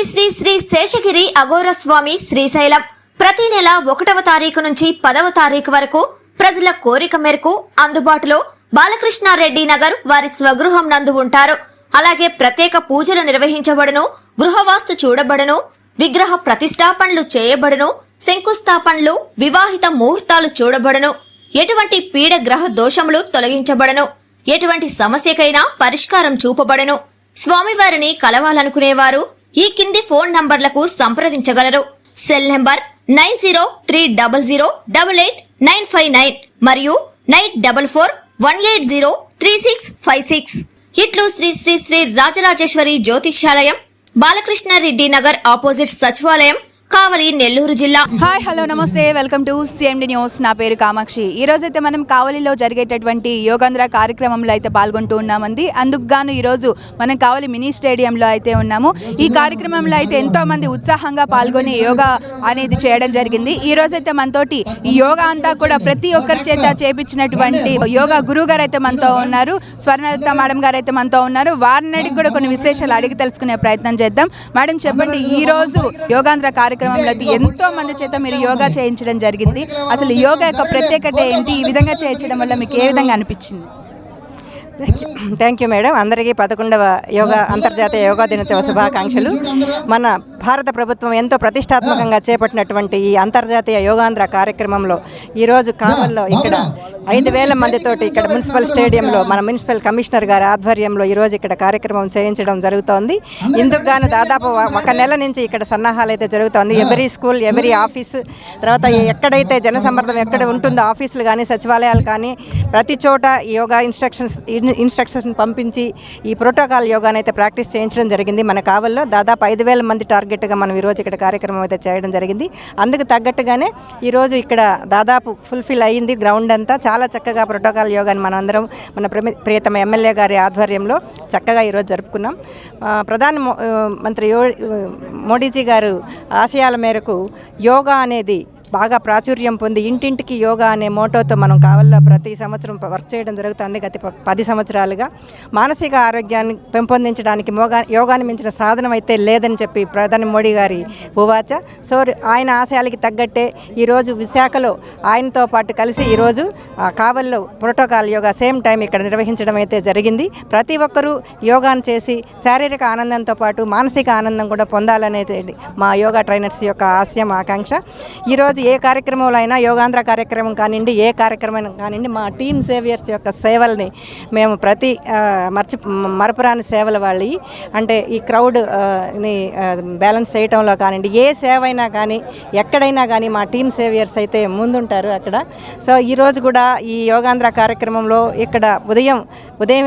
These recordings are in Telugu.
శ్రీ శ్రీ శేషగిరి అఘోర స్వామి శ్రీశైలం ప్రతి నెల 1వ తారీఖు నుంచి 10వ తారీఖు వరకు ప్రజల కోరిక మేరకు అందుబాటులో బాలకృష్ణారెడ్డి నగర్ వారి స్వగృహం నందు ఉంటారు. అలాగే ప్రత్యేక పూజలు నిర్వహించబడును, గృహవాస్తు చూడబడును, విగ్రహ ప్రతిష్టాపనలు చేయబడును, శంకుస్థాపనలు, వివాహిత ముహూర్తాలు చూడబడును, ఎటువంటి పీడ గ్రహ దోషములు తొలగించబడును, ఎటువంటి సమస్యకైనా పరిష్కారం చూపబడును. స్వామివారిని కలవాలనుకునేవారు ఈ కింది ఫోన్ నంబర్లకు సంప్రదించగలరు. సెల్ నంబర్ 9030008859 మరియు 9441803656. ఇట్లు శ్రీ శ్రీ శ్రీ రాజరాజేశ్వరి జ్యోతిష్యాలయం, బాలకృష్ణారెడ్డి నగర్ ఆపోజిట్ సచివాలయం, కావలి, నెల్లూరు జిల్లా. హాయ్, హలో, నమస్తే, వెల్కమ్ టు సిఎండి న్యూస్. నా పేరు కామాక్షి. ఈరోజైతే మనం కావలిలో జరిగేటటువంటి యోగాంధ్ర కార్యక్రమంలో అయితే పాల్గొంటూ ఉన్నామండి. అందుకు గాను ఈరోజు మనం కావలి మినీ స్టేడియంలో అయితే ఉన్నాము. ఈ కార్యక్రమంలో అయితే ఎంతోమంది ఉత్సాహంగా పాల్గొని యోగా అనేది చేయడం జరిగింది. ఈరోజైతే మనతోటి ఈ యోగా అంతా కూడా ప్రతి ఒక్కరి చేత చేపించినటువంటి యోగా గురువు గారు అయితే మనతో ఉన్నారు. స్వర్ణలత మేడం గారు అయితే మనతో ఉన్నారు. వారిని అడిగి కూడా కొన్ని విశేషాలు అడిగి తెలుసుకునే ప్రయత్నం చేద్దాం. మేడం, చెప్పండి, ఈ రోజు యోగాంధ్ర కార్యక్రమంలో ఎంతో మంది చేత మీరు యోగా చేయించడం జరిగింది. అసలు యోగా యొక్క ప్రత్యేకత ఏంటి? ఈ విధంగా చేయించడం వల్ల మీకు ఏ విధంగా అనిపించింది? Thank you madam. అందరికీ 11వ అంతర్జాతీయ యోగా దినోత్సవ శుభాకాంక్షలు. మన భారత ప్రభుత్వం ఎంతో ప్రతిష్టాత్మకంగా చేపట్టినటువంటి ఈ అంతర్జాతీయ యోగాంధ్ర కార్యక్రమంలో ఈరోజు కావల్లో ఇక్కడ 5,000 మందితోటి ఇక్కడ మున్సిపల్ స్టేడియంలో మన మున్సిపల్ కమిషనర్ గారి ఆధ్వర్యంలో ఈరోజు ఇక్కడ కార్యక్రమం చేయించడం జరుగుతోంది. ఇందుకు గాను దాదాపు 1 నెల నుంచి ఇక్కడ సన్నాహాలు అయితే జరుగుతోంది. ఎవరీ స్కూల్, ఎవరీ ఆఫీస్, తర్వాత ఎక్కడైతే జనసమ్మర్దం ఎక్కడ ఉంటుందో ఆఫీసులు కానీ సచివాలయాలు కానీ ప్రతి చోట యోగా ఇన్స్ట్రక్షన్స్ పంపించి ఈ ప్రోటోకాల్ యోగాని అయితే ప్రాక్టీస్ చేయించడం జరిగింది. మన కావల్లో దాదాపు 5,000 మంది టార్గెట్గా మనం ఈరోజు ఇక్కడ కార్యక్రమం అయితే చేయడం జరిగింది. అందుకు తగ్గట్టుగానే ఈరోజు ఇక్కడ దాదాపు ఫుల్ఫిల్ అయ్యింది గ్రౌండ్ అంతా. చాలా చక్కగా ప్రోటోకాల్ యోగాని మనందరం మన ప్రియతమ ఎమ్మెల్యే గారి ఆధ్వర్యంలో చక్కగా ఈరోజు జరుపుకున్నాం. ప్రధాని మంత్రి మోడీజీ గారు ఆశయాల మేరకు యోగా అనేది బాగా ప్రాచుర్యం పొంది ఇంటింటికి యోగా అనే మోటోతో మనం కావల్లో ప్రతి సంవత్సరం వర్క్ చేయడం జరుగుతుంది. గత 10 సంవత్సరాలుగా మానసిక ఆరోగ్యాన్ని పెంపొందించడానికి యోగాన్ని మించిన సాధనం అయితే లేదని చెప్పి ప్రధాని మోడీ గారి పువాచ. సో ఆయన ఆశయాలకి తగ్గట్టే ఈరోజు విశాఖలో ఆయనతో పాటు కలిసి ఈరోజు కావల్లో ప్రోటోకాల్ యోగా సేమ్ టైం ఇక్కడ నిర్వహించడం అయితే జరిగింది. ప్రతి ఒక్కరూ యోగాను చేసి శారీరక ఆనందంతో పాటు మానసిక ఆనందం కూడా పొందాలనేది మా యోగా ట్రైనర్స్ యొక్క ఆశయం, ఆకాంక్ష. ఈరోజు ఏ కార్యక్రమంలో అయినా యోగాంధ్ర కార్యక్రమం కానివ్వండి, ఏ కార్యక్రమం కానివ్వండి, మా టీమ్ సేవియర్స్ యొక్క సేవల్ని మేము ప్రతి మరపురాని సేవల వాళ్ళు అంటే ఈ క్రౌడ్ని బ్యాలెన్స్ చేయటంలో కానివ్వండి, ఏ సేవ అయినా కానీ ఎక్కడైనా కానీ మా టీమ్ సేవియర్స్ అయితే ముందుంటారు అక్కడ. సో ఈరోజు కూడా ఈ యోగాంధ్ర కార్యక్రమంలో ఇక్కడ ఉదయం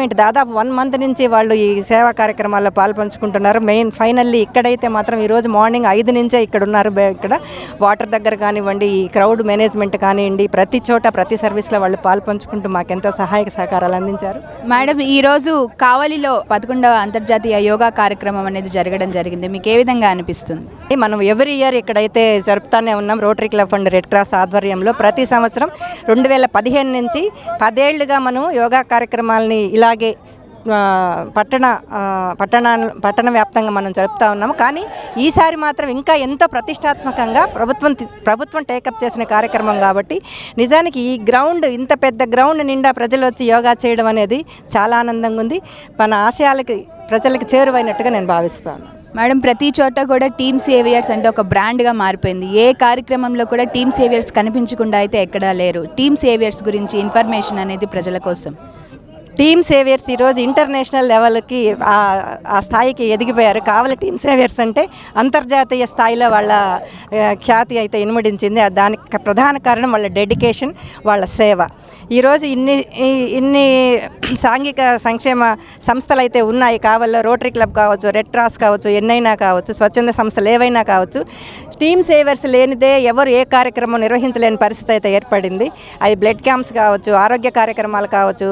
ఏంటి దాదాపు 1 మంత్ నుంచి వాళ్ళు ఈ సేవా కార్యక్రమాల్లో పాల్పంచుకుంటున్నారు. ఫైనల్లీ ఇక్కడైతే మాత్రం ఈరోజు మార్నింగ్ 5 నుంచే ఇక్కడ ఉన్నారు. ఇక్కడ వాటర్ దగ్గర కానివ్వండి, ఈ క్రౌడ్ మేనేజ్మెంట్ కానివ్వండి, ప్రతి చోట ప్రతి సర్వీస్లో వాళ్ళు పాల్పంచుకుంటూ మాకెంతో సహాయక సహకారాలు అందించారు. మేడం, ఈరోజు కావలిలో 11వ అంతర్జాతీయ యోగా కార్యక్రమం అనేది జరగడం జరిగింది. మీకు ఏ విధంగా అనిపిస్తుంది? మనం ఎవ్రీ ఇయర్ ఇక్కడైతే జరుపుతానే ఉన్నాం. Rotary club and red cross ఆధ్వర్యంలో ప్రతి సంవత్సరం 2015 నుంచి 10 ఏళ్లుగా మనం యోగా కార్యక్రమాలని ఇలాగే పట్టణ వ్యాప్తంగా మనం జరుపుతూ ఉన్నాము. కానీ ఈసారి మాత్రం ఇంకా ఎంతో ప్రతిష్టాత్మకంగా ప్రభుత్వం టేకప్ చేసిన కార్యక్రమం కాబట్టి నిజానికి ఈ గ్రౌండ్, ఇంత పెద్ద గ్రౌండ్ నిండా ప్రజలు వచ్చి యోగా చేయడం అనేది చాలా ఆనందంగా ఉంది. మన ఆశయాలకి ప్రజలకు చేరువైనట్టుగా నేను భావిస్తాను. మేడం, ప్రతి చోట కూడా టీమ్ సేవియర్స్ అంటే ఒక బ్రాండ్గా మారిపోయింది. ఏ కార్యక్రమంలో కూడా టీమ్ సేవియర్స్ కనిపించకుండా అయితే ఎక్కడా లేరు. టీమ్ సేవియర్స్ గురించి ఇన్ఫర్మేషన్ అనేది ప్రజల కోసం. టీమ్ సేవియర్స్ ఈరోజు ఇంటర్నేషనల్ లెవెల్కి ఆ స్థాయికి ఎదిగిపోయారు. కావలి టీమ్ సేవియర్స్ అంటే అంతర్జాతీయ స్థాయిలో వాళ్ళ ఖ్యాతి అయితే ఇనుమడించింది. దానికి ప్రధాన కారణం వాళ్ళ డెడికేషన్, వాళ్ళ సేవ. ఈరోజు ఇన్ని సాంఘిక సంక్షేమ సంస్థలు అయితే ఉన్నాయి కావల్లో. రోటరీ క్లబ్ కావచ్చు, రెడ్ క్రాస్ కావచ్చు, ఎన్నైనా కావచ్చు, స్వచ్ఛంద సంస్థలు ఏవైనా కావచ్చు. టీమ్ సేవర్స్ లేనిదే ఎవరు ఏ కార్యక్రమం నిర్వహించలేని పరిస్థితి అయితే ఏర్పడింది. అది బ్లడ్ క్యాంప్స్ కావచ్చు, ఆరోగ్య కార్యక్రమాలు కావచ్చు,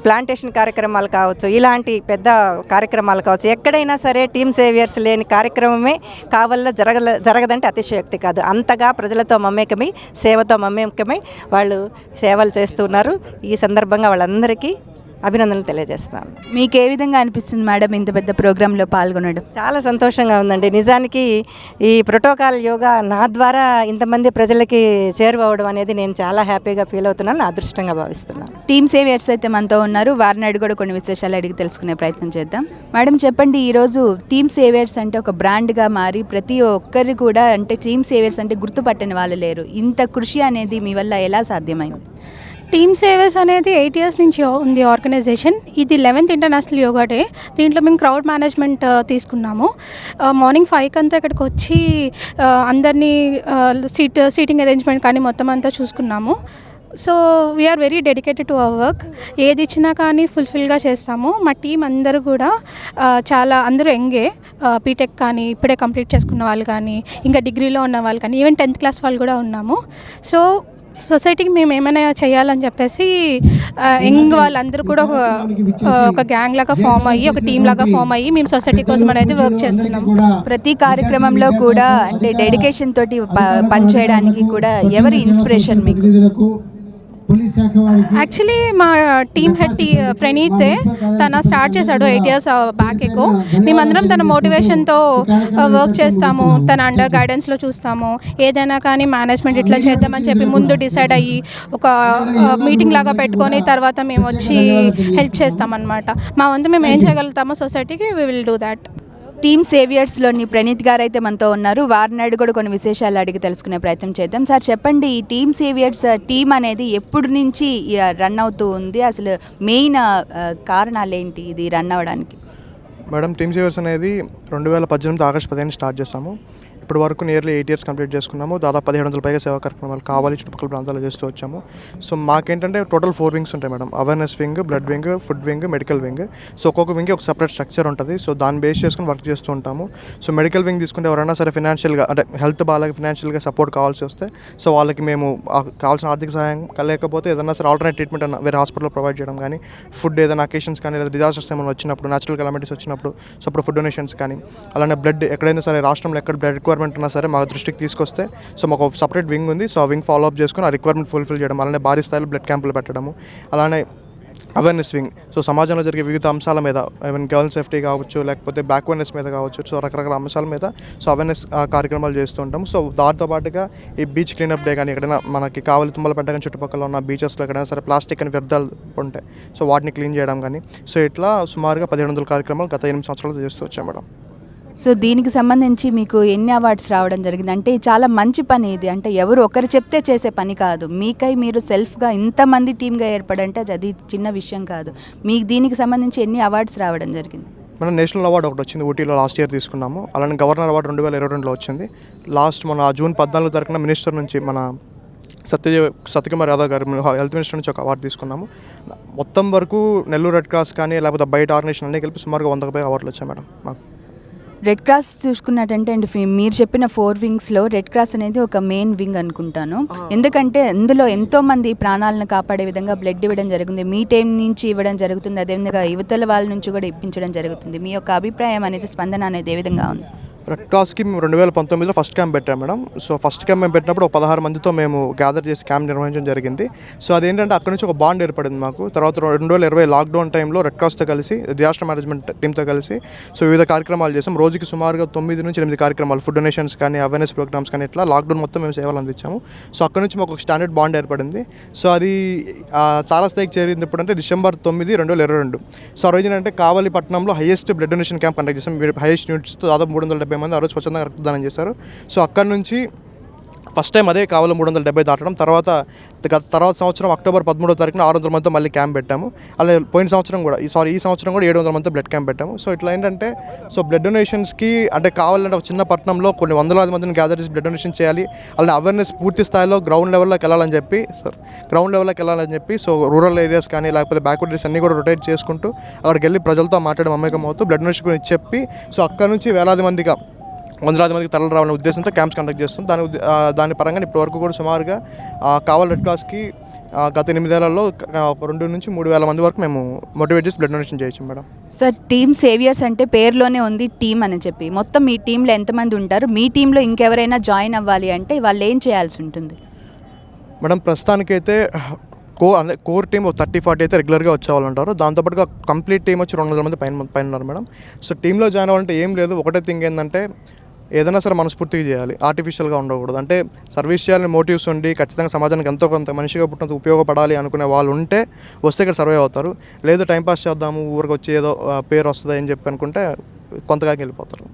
ప్లాంటేషన్ కార్యక్రమాలు కావచ్చు, ఇలాంటి పెద్ద కార్యక్రమాలు కావచ్చు, ఎక్కడైనా సరే టీమ్ సేవియర్స్ లేని కార్యక్రమమే కావల్లో జరగదంటే అతిశయోక్తి కాదు. అంతగా ప్రజలతో మమేకమై, సేవతో మమేకమై వాళ్ళు సేవలు చేస్తున్నారు. ఈ సందర్భంగా వాళ్ళందరికీ అభినందనలు తెలియజేస్తున్నాను. మీకు ఏ విధంగా అనిపిస్తుంది మేడం ఇంత పెద్ద ప్రోగ్రాంలో పాల్గొనడం? చాలా సంతోషంగా ఉందండి. నిజానికి ఈ ప్రోటోకాల్ యోగా నా ద్వారా ఇంతమంది ప్రజలకి చేరువవడం అనేది నేను చాలా హ్యాపీగా ఫీల్ అవుతున్నాను, నా అదృష్టంగా భావిస్తున్నాను. టీమ్ సేవియర్స్ అయితే మనతో ఉన్నారు, వారిని అడిగి కూడా కొన్ని విశేషాలు అడిగి తెలుసుకునే ప్రయత్నం చేద్దాం. మేడం చెప్పండి, ఈరోజు టీమ్ సేవియర్స్ అంటే ఒక బ్రాండ్గా మారి ప్రతి ఒక్కరు కూడా అంటే టీమ్ సేవియర్స్ అంటే గుర్తుపట్టని వాళ్ళు లేరు. ఇంత కృషి అనేది మీ వల్ల ఎలా సాధ్యమైంది? టీమ్ సేవర్స్ అనేది 8 years నుంచి ఉంది ఆర్గనైజేషన్. ఇది 11th ఇంటర్నేషనల్ యోగా డే. దీంట్లో మేము క్రౌడ్ మేనేజ్మెంట్ తీసుకున్నాము. మార్నింగ్ 5 అంతా ఇక్కడికి వచ్చి అందరినీ సీటింగ్ అరేంజ్మెంట్ కానీ మొత్తం అంతా చూసుకున్నాము. So we are very dedicated to our work. ఏది ఇచ్చినా కానీ ఫుల్ఫిల్గా చేస్తాము. మా టీం అందరూ కూడా చాలా అందరూ యంగే, బీటెక్ కానీ ఇప్పుడే కంప్లీట్ చేసుకున్న వాళ్ళు కానీ, ఇంకా డిగ్రీలో ఉన్న వాళ్ళు కానీ, ఈవెన్ 10th క్లాస్ వాళ్ళు కూడా ఉన్నాము. సో సొసైటీకి మేము ఏమైనా చేయాలని చెప్పేసి యంగ్ వాళ్ళందరూ కూడా ఒక గ్యాంగ్ లాగా ఫామ్ అయ్యి, ఒక టీమ్ లాగా ఫామ్ అయ్యి మేము సొసైటీ కోసం అనేది వర్క్ చేస్తున్నాము. ప్రతి కార్యక్రమంలో కూడా అంటే డెడికేషన్ తోటి పనిచేయడానికి కూడా ఎవరి ఇన్స్పిరేషన్ మీకు? యాక్చువల్లీ మా టీమ్ హెడ్ ప్రణీతే, తన స్టార్ట్ చేశాడు 8 years బ్యాక్ ఎగో. మేమందరం తన మోటివేషన్తో వర్క్ చేస్తాము, తన అండర్ గైడెన్స్లో చూస్తాము. ఏదైనా కానీ మేనేజ్మెంట్ ఇట్లా చేద్దామని చెప్పి ముందు డిసైడ్ అయ్యి ఒక మీటింగ్ లాగా పెట్టుకొని తర్వాత మేము వచ్చి హెల్ప్ చేస్తామన్నమాట. మా వంతు మేము ఏం చేయగలుగుతామో సొసైటీకి we will do that. Team సేవియర్స్లోని ప్రణీత్ గారు అయితే మనతో ఉన్నారు, వారిని అడిగి కూడా కొన్ని విశేషాలు అడిగి తెలుసుకునే ప్రయత్నం చేద్దాం. సార్ చెప్పండి, ఈ టీమ్ సేవియర్స్ టీం అనేది ఎప్పటి నుంచి రన్ అవుతూ ఉంది? అసలు మెయిన్ కారణాలు ఏంటి ఇది రన్ అవ్వడానికి? మేడం, టీమ్ సేవియర్స్ అనేది 2018 ఆగస్టు 15 స్టార్ట్ చేస్తాము. ఇప్పటి వరకు నియర్లీ 8 years కంప్లీట్ చేసుకున్నాము. దాదాపు 1700 పైగా సేవా కార్యక్రమాలు కావాలి చుట్టుపక్కల ప్రాంతాల్లో చేస్తూ వచ్చాము. సో మాకేంటంటే టోటల్ 4 వింగ్స్ ఉంటాయి madam. Awareness wing, blood wing, food wing, medical wing. So ఒక్కొక్క వింగ్ ఒక సపరేట్ స్ట్రక్చర్ ఉంటుంది. సో దాన్ని బేస్ చేసుకుని వర్క్ చేస్తూ ఉంటాము. సో మెడికల్ వింగ్ తీసుకుంటే ఎవరైనా సరే ఫినాన్షియల్గా అంటే హెల్త్ బాగా ఫినాన్షియల్గా సపోర్ట్ కావాల్సి వస్తే సో వాళ్ళకి మేము కావాల్సిన ఆర్థిక సహాయం లేకపోతే ఏదైనా సరే ఆల్టర్నేట్ ట్రీట్మెంట్ అన్న వేరే హాస్పిటల్లో ప్రొవైడ్ చేయడం కానీ, ఫుడ్ ఏదైనా అకేషన్స్ కానీ లేదా డిజాస్టర్స్ ఏమైనా వచ్చినప్పుడు, న్యాచురల్ కెలామిటీస్ వచ్చినప్పుడు సో అప్పుడు ఫుడ్ డొనేషన్స్ కానీ, అలానే బ్లడ్ ఎక్కడైనా సరే రాష్ట్రంలో ఎక్కడ బ్లడ్ రిక్వైర్మెంట్ ఉన్నా సరే మా దృష్టికి తీసుకొస్తే సో మాకు ఒక సపరేట్ వింగ్ ఉంది. సో ఆ వింగ్ ఫాలో అప్ చేసుకుని ఆ రిక్వైర్మెంట్ ఫుల్ఫిల్ చేయడం, అలానే భారీ స్థాయిలో బ్లడ్ క్యాంపులు పెట్టడము, అలానే అవేర్నెస్ వింగ్. సో సమాజంలో జరిగే వివిధ అంశాల మీద, ఈవెన్ గర్ల్ సేఫ్టీ కావచ్చు, లేకపోతే బ్యాక్వర్డ్నెస్ మీద కావచ్చు, సో రకరకాల అంశాల మీద సో అవేర్నెస్ కార్యక్రమాలు చేస్తూ ఉంటాం. సో దాంతో పాటుగా ఈ బీచ్ క్లీనప్ డే కానీ, ఎక్కడైనా మనకి కావాలి తుమ్మలపేట కానీ చుట్టుపక్కల ఉన్న బీచెస్లో ఎక్కడైనా సరే ప్లాస్టిక్ అని వ్యర్థాలు ఉంటాయి, సో వాటిని క్లీన్ చేయడం కానీ, సో ఇట్లా సుమారుగా 1700 కార్యక్రమాలు గత 8 సంవత్సరాలు చేస్తూ వచ్చాం మేడం. సో దీనికి సంబంధించి మీకు ఎన్ని అవార్డ్స్ రావడం జరిగింది? అంటే చాలా మంచి పని ఇది, అంటే ఎవరు ఒకరు చెప్తే చేసే పని కాదు. మీకై మీరు సెల్ఫ్గా ఇంతమంది టీమ్గా ఏర్పడంటే అది చిన్న విషయం కాదు. మీకు దీనికి సంబంధించి ఎన్ని అవార్డ్స్ రావడం జరిగింది? మనం నేషనల్ అవార్డు ఒకటి వచ్చింది, ఊటీలో లాస్ట్ ఇయర్ తీసుకున్నాము. అలానే గవర్నర్ అవార్డు 2022లో వచ్చింది. లాస్ట్ మన జూన్ 14 తారీఖున మినిస్టర్ నుంచి మన సత్యకుమార్ యాదవ్ గారు హెల్త్ మినిస్టర్ నుంచి ఒక అవార్డు తీసుకున్నాము. మొత్తం వరకు నెల్లూరు రెడ్ క్రాస్ కానీ లేకపోతే బయట ఆర్గనైజేషన్ అన్నీ కలిపి సుమారుగా 100 పైగా అవార్డులు వచ్చాయి మేడం మాకు. రెడ్ క్రాస్ చూసుకున్నట్టంటే అండి, మీరు చెప్పిన 4 వింగ్స్లో రెడ్ క్రాస్ అనేది ఒక మెయిన్ వింగ్ అనుకుంటాను. ఎందుకంటే అందులో ఎంతోమంది ప్రాణాలను కాపాడే విధంగా బ్లడ్ ఇవ్వడం జరుగుతుంది, మీ టైం నుంచి ఇవ్వడం జరుగుతుంది, అదేవిధంగా యువతల వాళ్ళ నుంచి కూడా ఇప్పించడం జరుగుతుంది. మీ యొక్క అభిప్రాయం అనేది, స్పందన అనేది ఏ విధంగా ఉంది? రెడ్ క్రాస్కి మేము 2019లో ఫస్ట్ క్యాంప్ పెట్టాం మేడం. సో ఫస్ట్ క్యాంప్ మేము పెట్టినప్పుడు 16 మందితో మేము గ్యాదర్ చేసి క్యాంప్ నిర్వహించడం జరిగింది. సో అదేంటంటే అక్కడ నుంచి ఒక బాండ్ ఏర్పడింది మాకు. తర్వాత 2020 లాక్డౌన్ టైంలో రెడ్ క్రాస్తో కలిసి, డిజాస్టర్ మేనేజ్మెంట్ టీంతో కలిసి సో వివిధ కార్యక్రమాలు చేసాం. రోజుకి సుమారుగా 9 నుంచి 8 కార్యక్రమాలు, ఫుడ్ డొనేషన్స్ కానీ, అవేర్నెస్ ప్రోగ్రామ్స్ కానీ, ఇట్లా లాక్డౌన్ మొత్తం మేము సేవలు అందించాము. సో అక్కడ నుంచి మాకు ఒక స్టాండర్డ్ బాండ్ ఏర్పడింది. సో అది తారాస్థాయికి చేరింది ఎప్పుడంటే December 9, 2022. సో ఆ రోజు ఏంటంటే కావలిపట్నంలో highest blood donation camp conduct చేసాం. హైయెస్ట్ యూనిట్స్తో దాదాపు 370 మంది ఆ రోజు స్వచ్ఛందంగా రక్తదానం చేశారు. సో అక్కడ నుంచి ఫస్ట్ టైం అదే కావాలి 370 దాటడం. తర్వాత సంవత్సరం అక్టోబర్ 13వ తారీఖున 600 మందితో మళ్ళీ క్యాంప్ పెట్టాము. అలాగే పోయిన సంవత్సరం కూడా ఈ సంవత్సరం కూడా 700 మందితో బ్లడ్ క్యాంప్ పెట్టాము. సో ఇట్లా ఏంటంటే సో బ్లడ్ డొనేషన్స్కి అంటే కావాలంటే ఒక చిన్న పట్టణంలో కొన్ని వందలాది మందిని గ్యాదర్ చేసి బ్లడ్ డొనేషన్ చేయాలి. అలాగే అవేర్నెస్ పూర్తి స్థాయిలో గ్రౌండ్ లెవెల్లోకి వెళ్ళాలని చెప్పి సో రూరల్ ఏరియాస్ కానీ లేకపోతే బ్యాక్వర్డ్ ఏరియాస్ అన్నీ కూడా రొటేట్ చేసుకుంటూ అక్కడికి వెళ్ళి ప్రజలతో మాట్లాడడం మమేకం అవుతూ బ్లడ్ డొనేషన్ గురించి చెప్పి సో అక్కడ నుంచి వందలాది మందికి తరలి రావాలనే ఉద్దేశంతో క్యాంప్స్ కండక్ట్ చేస్తాం. దాని పరంగా ఇప్పటివరకు కూడా సుమారుగా కావాలి రెడ్ క్రాస్కి గత 8 ఏళ్లలో 2 నుంచి 3 వేల మంది వరకు మేము మోటివేట్ చేసి బ్లడ్ డొనేషన్ చేయొచ్చు మేడం. సార్, టీమ్ సేవియర్స్ అంటే పేరులోనే ఉంది టీమ్ అని చెప్పి. మొత్తం మీ టీంలో ఎంతమంది ఉంటారు? మీ టీంలో ఇంకెవరైనా జాయిన్ అవ్వాలి అంటే వాళ్ళు ఏం చేయాల్సి ఉంటుంది? మేడం ప్రస్తుతానికైతే కోర్ టీమ్ 30-40 అయితే రెగ్యులర్గా వచ్చేవాళ్ళు ఉంటారు. దాంతోపాటుగా కంప్లీట్ టీం వచ్చి 200 మంది పైన ఉన్నారు మేడం. సో టీంలో జాయిన్ అవ్వాలంటే ఏం లేదు, ఒకటే థింగ్ ఏంటంటే ఏదైనా సరే మనస్ఫూర్తిగా చేయాలి, ఆర్టిఫిషియల్గా ఉండకూడదు. అంటే సర్వీస్ చేయాలని మోటివ్స్ ఉండి ఖచ్చితంగా సమాజానికి ఎంతో కొంత మనిషిగా పుట్టినంత ఉపయోగపడాలి అనుకునే వాళ్ళు ఉంటే వస్తే ఇక్కడ సర్వే అవుతారు. లేదు టైంపాస్ చేద్దాము ఊరికి వచ్చి ఏదో పేరు వస్తుంది అని చెప్పి అనుకుంటే కొంతగా వెళ్ళిపోతారు.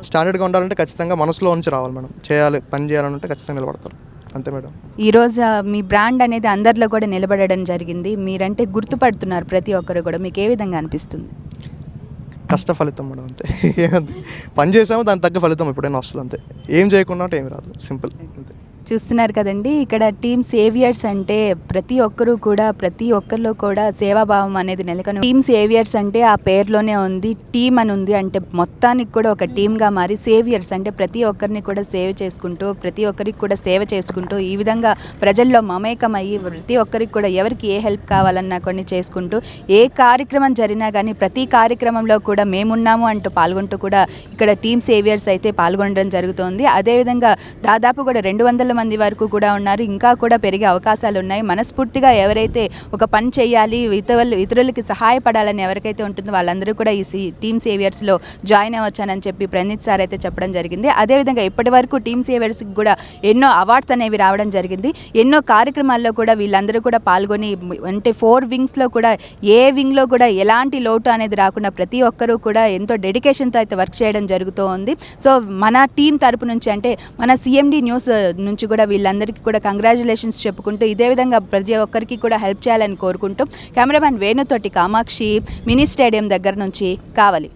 స్టాండర్డ్గా ఉండాలంటే ఖచ్చితంగా మనసులో నుంచి రావాలి మేడం. చేయాలి, పని చేయాలంటే ఖచ్చితంగా నిలబడతారు, అంతే మేడం. ఈరోజు మీ బ్రాండ్ అనేది అందరిలో కూడా నిలబడడం జరిగింది. మీరంటే గుర్తుపడుతున్నారు ప్రతి ఒక్కరు కూడా. మీకు ఏ విధంగా అనిపిస్తుంది? కష్ట ఫలితం మేడం, అంతే. పని చేసాము దానికి తగ్గ ఫలితం ఎప్పుడైనా వస్తుంది, అంతే. ఏం చేయకుండా అంటే ఏమి రాదు, సింపుల్, అంతే. చూస్తున్నారు కదండి, ఇక్కడ టీమ్ సేవియర్స్ అంటే ప్రతి ఒక్కరిలో కూడా సేవాభావం అనేది నెలకొని. టీమ్ సేవియర్స్ అంటే ఆ పేరులోనే ఉంది, టీమ్ అని ఉంది. అంటే మొత్తానికి కూడా ఒక టీమ్గా మారి సేవియర్స్ అంటే ప్రతి ఒక్కరిని కూడా సేవ్ చేసుకుంటూ, ప్రతి ఒక్కరికి కూడా సేవ చేసుకుంటూ, ఈ విధంగా ప్రజల్లో మమేకమయ్యి ప్రతి ఒక్కరికి కూడా ఎవరికి ఏ హెల్ప్ కావాలన్నా కొన్ని చేసుకుంటూ, ఏ కార్యక్రమం జరిగినా కానీ ప్రతి కార్యక్రమంలో కూడా మేమున్నాము అంటూ పాల్గొంటూ కూడా ఇక్కడ టీమ్ సేవియర్స్ అయితే పాల్గొనడం జరుగుతోంది. అదేవిధంగా దాదాపు కూడా 200 మంది వరకు కూడా ఉన్నారు. ఇంకా కూడా పెరిగే అవకాశాలు ఉన్నాయి. మనస్ఫూర్తిగా ఎవరైతే ఒక పని చేయాలి, ఇతరులకి సహాయపడాలని ఎవరికైతే ఉంటుందో వాళ్ళందరూ కూడా ఈ టీమ్ సేవియర్స్లో జాయిన్ అవ్వచ్చానని చెప్పి ప్రణీత్ సార్ అయితే చెప్పడం జరిగింది. అదేవిధంగా ఇప్పటి వరకు టీమ్ సేవియర్స్కి కూడా ఎన్నో అవార్డ్స్ అనేవి రావడం జరిగింది. ఎన్నో కార్యక్రమాల్లో కూడా వీళ్ళందరూ కూడా పాల్గొని, అంటే 4 వింగ్స్లో కూడా ఏ వింగ్లో కూడా ఎలాంటి లోటు అనేది రాకుండా ప్రతి ఒక్కరూ కూడా ఎంతో డెడికేషన్తో అయితే వర్క్ చేయడం జరుగుతూ ఉంది. సో మన టీం తరపు నుంచి, అంటే మన CMD న్యూస్ నుంచి కూడా వీళ్ళందరికీ కూడా కంగ్రాచులేషన్స్ చెప్పుకుంటూ ఇదే విధంగా ప్రతి ఒక్కరికి కూడా హెల్ప్ చేయాలని కోరుకుంటూ కెమెరామ్యాన్ వేణుతోటి కామాక్షి, మినీ స్టేడియం దగ్గర నుంచి Kavali.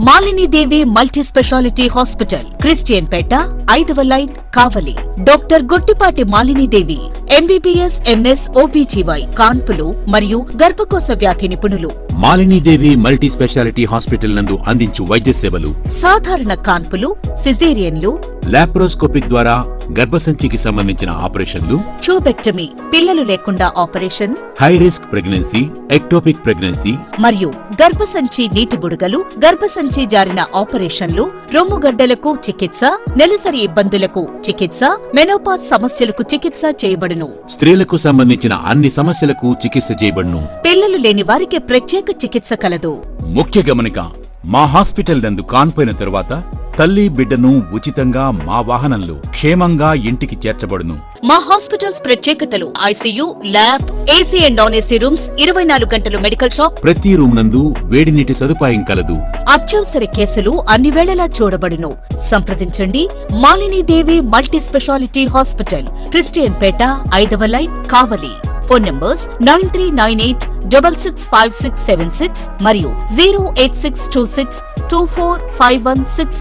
Malinidevi multi speciality hospital, Christian Peta, 5వ line, Kavali. Doctor Gottipati Malinidevi MBBS MS OBGY కాన్పులు మరియు గర్భకోశ వ్యాధి నిపుణులు. మాలినీదేవి మల్టీ స్పెషాలిటీ హాస్పిటల్ నందు అందించు వైద్య సేవలు: సాధారణ కాన్పులు, సిజేరియన్లు, లాప్రోస్కోపిక్ ద్వారా గర్భసంచికి సంబంధించిన ఆపరేషన్లు, ట్యూబెక్టమీ, పిల్లలు లేకుండా operation, high risk pregnancy, ectopic pregnancy మరియు గర్భసంచి నీటి బుడగలు, గర్భసంచి జారిన ఆపరేషన్లు, రొమ్ముగడ్డలకు చికిత్స, నెలసరి ఇబ్బందులకు చికిత్స, మెనోపాజ్ సమస్యలకు చికిత్స చేయబడును. స్త్రీలకు సంబంధించిన అన్ని సమస్యలకు చికిత్స చేయబడును. పిల్లలు లేని వారికి ప్రత్యేక చికిత్స కలదు. ముఖ్య గమనిక: మా హాస్పిటల్ నందు కాన్పోయిన తరువాత తల్లి బిడ్డను ఉచితంగా మా వాహనంలో క్షేమంగా ఇంటికి చేర్చబడును. మా హాస్పిటల్స్ ప్రత్యేకతలు: ICU, lab, AC and non AC rooms, 24 గంటలు మెడికల్ షాప్, ప్రతి రూమ్ నందు వేడి నీటి సదుపాయం కలదు. అత్యవసర కేసులు అన్ని వేళలా చూడబడును. సంప్రదించండి Malinidevi multi speciality hospital, Christian Peta, 5వ లైన్, కావలి. ఫోన్ నంబర్స్ 9398665676 మరియు 08626245166.